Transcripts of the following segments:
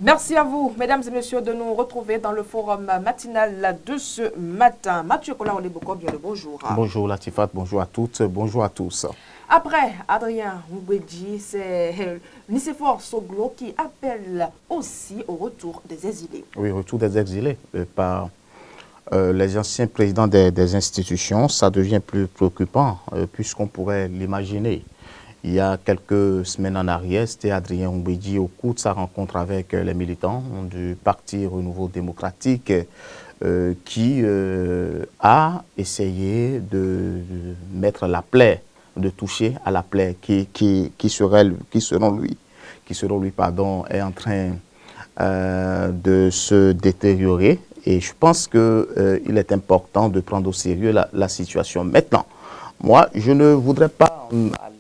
Merci à vous, mesdames et messieurs, de nous retrouver dans le forum matinal de ce matin. Mathieu Kola-Oleboko, bien le bonjour. Bonjour Latifat, bonjour à toutes, bonjour à tous. Après Adrien Ngwedji, c'est Nicéphore Soglo qui appelle aussi au retour des exilés. Oui, retour des exilés par les anciens présidents des institutions. Ça devient plus préoccupant puisqu'on pourrait l'imaginer. Il y a quelques semaines en arrière, c'était Adrien Ngwedji au cours de sa rencontre avec les militants du Parti Renouveau Démocratique qui a essayé de mettre la plaie, de toucher à la plaie qui selon lui, est en train de se détériorer. Et je pense qu'il est important de prendre au sérieux la situation. Maintenant, moi, je ne voudrais pas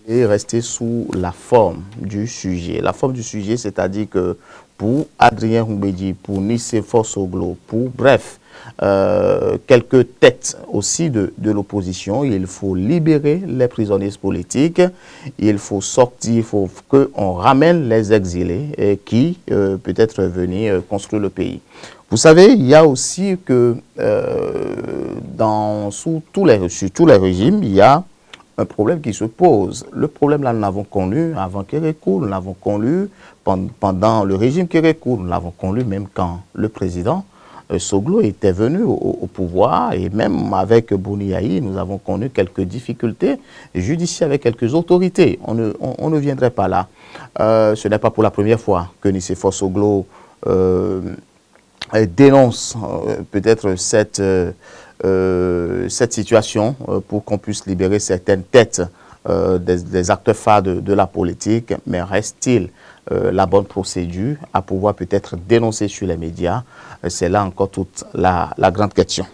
aller rester sous la forme du sujet. La forme du sujet, c'est-à-dire que pour Adrien Ngwedji, pour Nicéphore Soglo, pour bref, quelques têtes aussi de l'opposition, il faut libérer les prisonniers politiques, il faut sortir, il faut qu'on ramène les exilés qui peut-être venir construire le pays. Vous savez, il y a aussi que sur tous les régimes, il y a un problème qui se pose. Le problème là, nous l'avons connu avant Kérékou, nous l'avons connu pendant le régime Kérékou, nous l'avons connu même quand le président Soglo était venu au pouvoir, et même avec Bouniaï, nous avons connu quelques difficultés judiciaires avec quelques autorités. On ne viendrait pas là. Ce n'est pas pour la première fois que Nicéphore Soglo dénonce peut-être cette situation pour qu'on puisse libérer certaines têtes des acteurs phares de la politique, mais reste-t-il la bonne procédure à pouvoir peut-être dénoncer sur les médias? C'est là encore toute la grande question.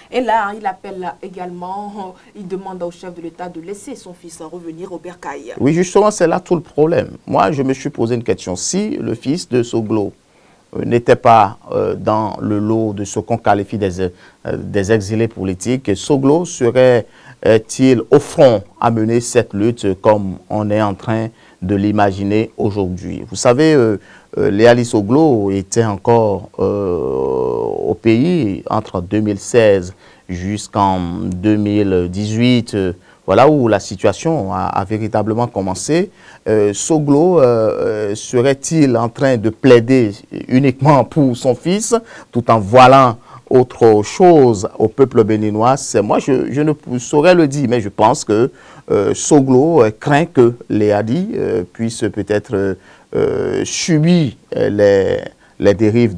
Et là, il appelle également, il demande au chef de l'État de laisser son fils revenir au bercail. Oui, justement, c'est là tout le problème. Moi, je me suis posé une question. Si le fils de Soglo n'était pas dans le lot de ce qu'on qualifie des exilés politiques, Soglo serait-il au front à mener cette lutte comme on est en train de l'imaginer aujourd'hui? Vous savez, Léali Soglo était encore au pays entre 2016 jusqu'en 2018, voilà où la situation a véritablement commencé. Soglo serait-il en train de plaider uniquement pour son fils, tout en voilant autre chose au peuple béninois? Moi, je ne saurais le dire, mais je pense que Soglo craint que Léali puisse peut-être subir les dérives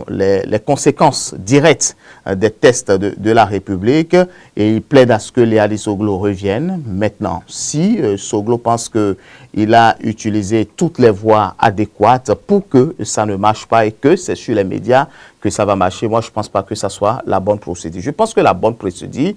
les conséquences directes des tests de la République, et il plaide à ce que Léali Soglo revienne. Maintenant, si Soglo pense qu'il a utilisé toutes les voies adéquates pour que ça ne marche pas et que c'est sur les médias que ça va marcher, moi je ne pense pas que ça soit la bonne procédure. Je pense que la bonne procédure,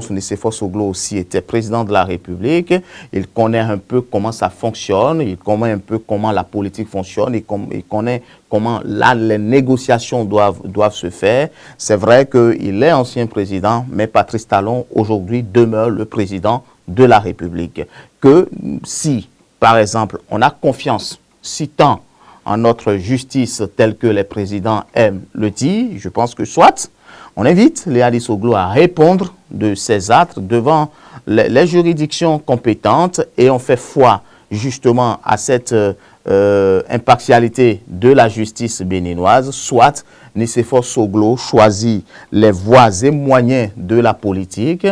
Nicéphore Soglo aussi était président de la République, il connaît un peu comment ça fonctionne, il connaît un peu comment la politique fonctionne, il connaît comment là les négociations doivent se faire. C'est vrai qu'il est ancien président, mais Patrice Talon aujourd'hui demeure le président de la République. Que si, par exemple, on a confiance, si tant en notre justice telle que les présidents aiment le dire, je pense que soit on invite Léali Soglo à répondre de ses actes devant les juridictions compétentes et on fait foi justement à cette impartialité de la justice béninoise, soit Nicéphore Soglo choisit les voies et moyens de la politique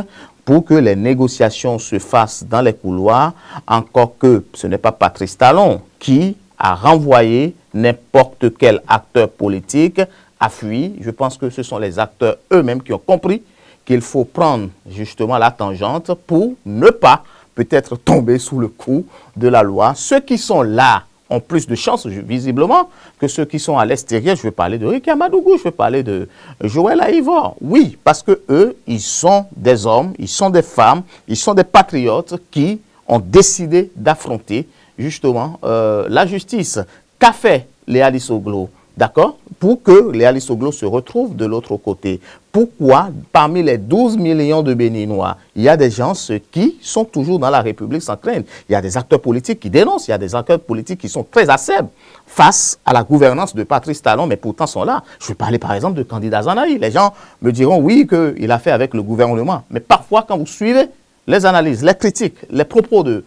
pour que les négociations se fassent dans les couloirs, encore que ce n'est pas Patrice Talon qui a renvoyé n'importe quel acteur politique à fuir. Je pense que ce sont les acteurs eux-mêmes qui ont compris qu'il faut prendre justement la tangente pour ne pas peut-être tomber sous le coup de la loi. Ceux qui sont là ont plus de chances, visiblement, que ceux qui sont à l'extérieur. Je vais parler de Ricky Amadougou, je vais parler de Joël Aïvor. Oui, parce que eux, ils sont des hommes, ils sont des femmes, ils sont des patriotes qui ont décidé d'affronter justement la justice. Qu'a fait Léali Soglo d'accord, pour que Léa Lissoglo se retrouve de l'autre côté. Pourquoi, parmi les 12 millions de Béninois, il y a des gens qui sont toujours dans la République centrale? Il y a des acteurs politiques qui dénoncent, il y a des acteurs politiques qui sont très acerbes face à la gouvernance de Patrice Talon, mais pourtant sont là. Je vais parler par exemple de candidat Zanaï. Les gens me diront oui qu'il a fait avec le gouvernement, mais parfois quand vous suivez les analyses, les critiques, les propos de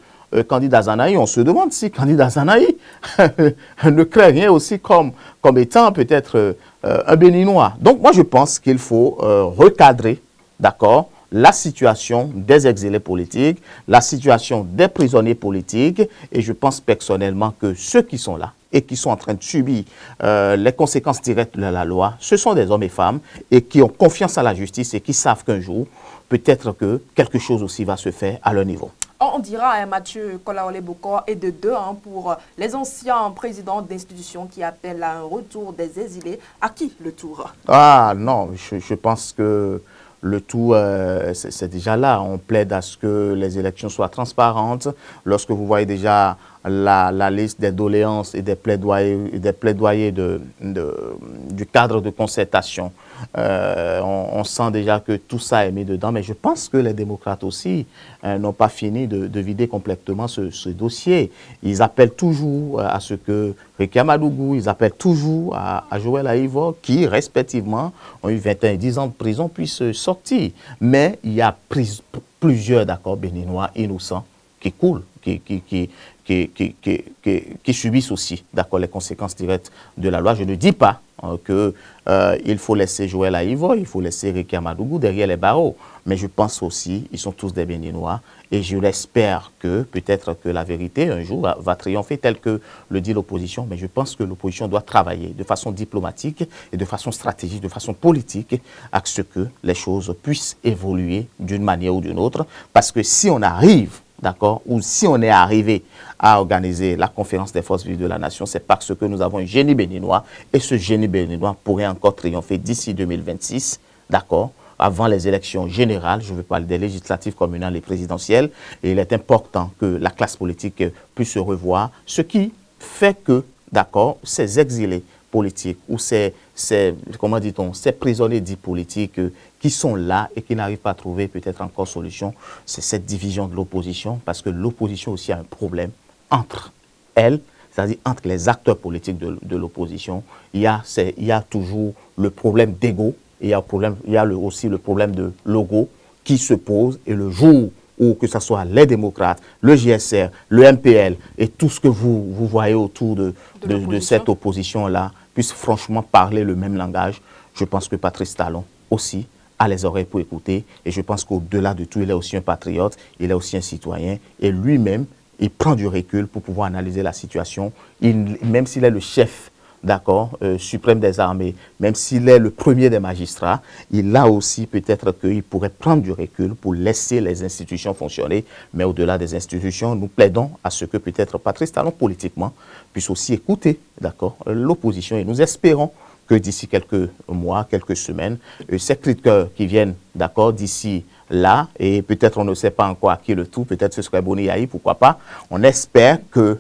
candidat Zanaï, on se demande si candidat Zanaï ne crée rien aussi comme étant peut-être un Béninois. Donc moi je pense qu'il faut recadrer, d'accord, la situation des exilés politiques, la situation des prisonniers politiques, et je pense personnellement que ceux qui sont là et qui sont en train de subir les conséquences directes de la loi, ce sont des hommes et femmes et qui ont confiance à la justice et qui savent qu'un jour, peut-être que quelque chose aussi va se faire à leur niveau. On dira, Mathieu Kolaole-Bokor, et de deux pour les anciens présidents d'institutions qui appellent à un retour des exilés. À qui le tour? Ah non, je pense que le tout, c'est déjà là. On plaide à ce que les élections soient transparentes. Lorsque vous voyez déjà la liste des doléances et des plaidoyers du cadre de concertation, on sent déjà que tout ça est mis dedans. Mais je pense que les démocrates aussi n'ont pas fini de vider complètement ce dossier. Ils appellent toujours à ce que Ricky Amadougou, ils appellent toujours à Joël Aïvo, qui respectivement ont eu 21 et 10 ans de prison, puissent sortir. Mais il y a plusieurs d'accords béninois innocents qui coulent, qui subissent aussi les conséquences directes de la loi. Je ne dis pas qu'il faut laisser Joël Aïvo, il faut laisser Ricky Amadougou derrière les barreaux. Mais je pense aussi, ils sont tous des Béninois, et je l'espère que peut-être que la vérité un jour va triompher tel que le dit l'opposition. Mais je pense que l'opposition doit travailler de façon diplomatique et de façon stratégique, de façon politique, à ce que les choses puissent évoluer d'une manière ou d'une autre. Parce que si on arrive, d'accord, ou si on est arrivé à organiser la conférence des forces vives de la nation, c'est parce que nous avons un génie béninois, et ce génie béninois pourrait encore triompher d'ici 2026, d'accord, avant les élections générales, je veux parler des législatives communales et présidentielles, et il est important que la classe politique puisse se revoir, ce qui fait que, d'accord, ces exilés politiques ou ces prisonniers dits politiques qui sont là et qui n'arrivent pas à trouver peut-être encore solution, c'est cette division de l'opposition, parce que l'opposition aussi a un problème entre elle, c'est-à-dire entre les acteurs politiques de l'opposition. Il y a toujours le problème d'ego, il y a aussi le problème de logo qui se pose, et le jour où que ce soit les démocrates, le JSR, le MPL et tout ce que vous voyez autour de cette opposition-là puissent franchement parler le même langage, je pense que Patrice Talon aussi a les oreilles pour écouter, et je pense qu'au-delà de tout, il est aussi un patriote, il est aussi un citoyen, et lui-même, il prend du recul pour pouvoir analyser la situation, même s'il est le chef, d'accord, suprême des armées, même s'il est le premier des magistrats, il a aussi peut-être qu'il pourrait prendre du recul pour laisser les institutions fonctionner. Mais au-delà des institutions, nous plaidons à ce que peut-être Patrice Talon, politiquement, puisse aussi écouter, d'accord, l'opposition, et nous espérons que d'ici quelques mois, quelques semaines, ces cris de cœur qui viennent, d'accord, d'ici là, et peut-être on ne sait pas encore à qui le tout, peut-être ce serait Boni Yahi, pourquoi pas, on espère que,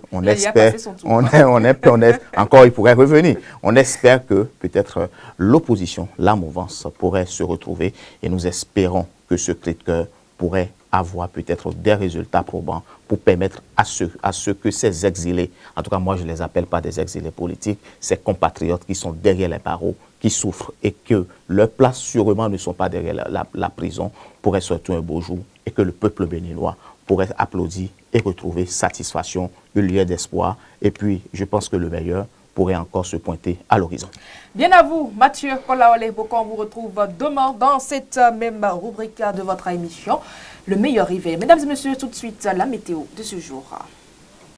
encore il pourrait revenir, on espère que peut-être l'opposition, la mouvance pourrait se retrouver, et nous espérons que ce cri de cœur pourrait avoir peut-être des résultats probants pour permettre à ceux que ces exilés, en tout cas moi je ne les appelle pas des exilés politiques, ces compatriotes qui sont derrière les barreaux, qui souffrent et que leurs places sûrement ne sont pas derrière la prison, pourraient sortir un beau jour et que le peuple béninois pourrait applaudir et retrouver satisfaction, une lueur d'espoir. Et puis je pense que le meilleur pourrait encore se pointer à l'horizon. Bien à vous, Mathieu Kolaole-Bokor. On vous retrouve demain dans cette même rubrique de votre émission, Le meilleur hiver. Mesdames et messieurs, tout de suite, la météo de ce jour.